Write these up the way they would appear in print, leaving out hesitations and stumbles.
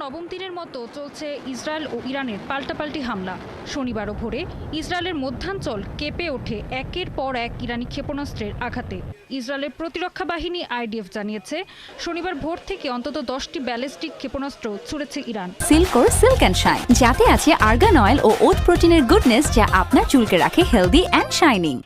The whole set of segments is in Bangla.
নবম দিনের মতো চলছে ইসরায়েল ও ইরানের পাল্টাপাল্টি হামলা। শনিবারও ভোরে ইসরায়েলের মধ্যাঞ্চল কেঁপে ওঠে একের পর এক ইরানি ক্ষেপণাস্ত্রের আঘাতে। ইসরায়েলের প্রতিরক্ষা বাহিনী IDF জানিয়েছে, শনিবার ভোর থেকে অন্তত 10টি ব্যালিস্টিক ক্ষেপণাস্ত্র ছুড়েছে ইরান। সিল্কোর সিল্ক অ্যান্ড শাইন, যাতে আছে আর্গান অয়েল ও ওট প্রোটিনের গুডনেস, যা আপনার চুলকে রাখে হেলদি অ্যান্ড শাইনিং।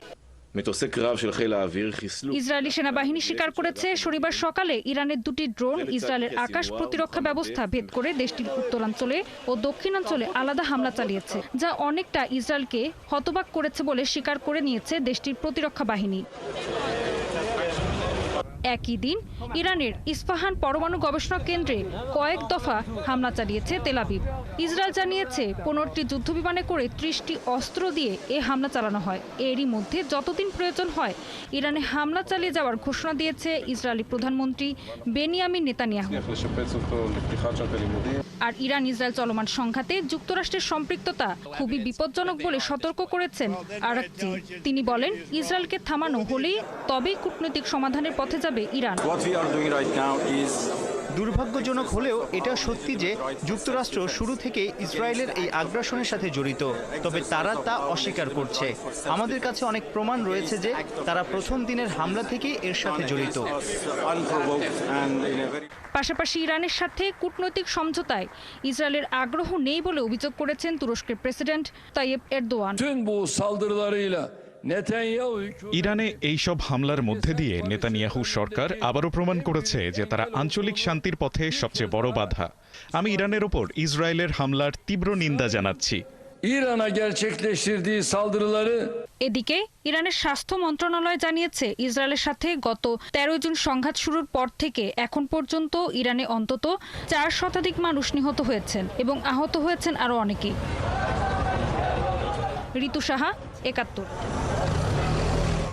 ইসরায়েলি সেনাবাহিনী স্বীকার করেছে, শনিবার সকালে ইরানের দুটি ড্রোন ইসরায়েলের আকাশ প্রতিরক্ষা ব্যবস্থা ভেদ করে দেশটির উত্তরাঞ্চলে ও দক্ষিণাঞ্চলে আলাদা হামলা চালিয়েছে, যা অনেকটা ইসরায়েলকে হতবাক করেছে বলে স্বীকার করে নিয়েছে দেশটির প্রতিরক্ষা বাহিনী। একই দিন ইরানের ইস্পাহান পরমাণু গবেষণা কেন্দ্রে কয়েক দফা হামলা চালিয়েছে তেল আবিব। ইসরায়েল জানিয়েছে 15টি যুদ্ধবিমানে করে 30টি অস্ত্র দিয়ে এ হামলা চালানো হয়। এরই মধ্যে যতদিন প্রয়োজন হয় ইরানে হামলা চালিয়ে যাওয়ার ঘোষণা দিয়েছে ইসরায়েলি প্রধানমন্ত্রী বেনিয়ামিন নেতানিয়াহু। আর ইরান ইসরায়েল চলমান সংঘাতে যুক্তরাষ্ট্রের সম্পৃক্ততা খুবই বিপজ্জনক বলে সতর্ক করেছেন আরাকচি। তিনি বলেন, ইসরায়েলকে থামানো হলেই তবেই কূটনৈতিক সমাধানের পথে যাবে ইরান। দুর্ভাগ্যজনক হলেও এটা সত্যি যে যুক্তরাষ্ট্র শুরু থেকে ইসরায়েলের এই আগ্রাসনের সাথে জড়িত, তবে তারা তা অস্বীকার করছে। আমাদের কাছে অনেক প্রমাণ রয়েছে যে তারা প্রথম দিনের হামলা থেকে এর সাথে জড়িত। পাশাপাশি ইরানের সাথে কূটনৈতিক সমঝোতায় ইসরায়েলের আগ্রহ নেই বলে অভিযোগ করেছেন তুরস্কের প্রেসিডেন্ট তাইয়েপ এরদোয়ান। ইরানে এইসব হামলার মধ্যে দিয়ে নেতানিয়াহু সরকার আবারও প্রমাণ করেছে যে তারা আঞ্চলিক শান্তির পথে সবচেয়ে বড় বাধা। আমি ইরানের ওপর ইসরায়েলের হামলার তীব্র নিন্দা জানাচ্ছি। এদিকে ইরানের স্বাস্থ্য মন্ত্রণালয় জানিয়েছে, ইসরায়েলের সাথে গত 13 জুন সংঘাত শুরুর পর থেকে এখন পর্যন্ত ইরানে অন্তত 4 শতাধিক মানুষ নিহত হয়েছেন এবং আহত হয়েছেন আরও অনেকেই। ঋতু সাহা, 71।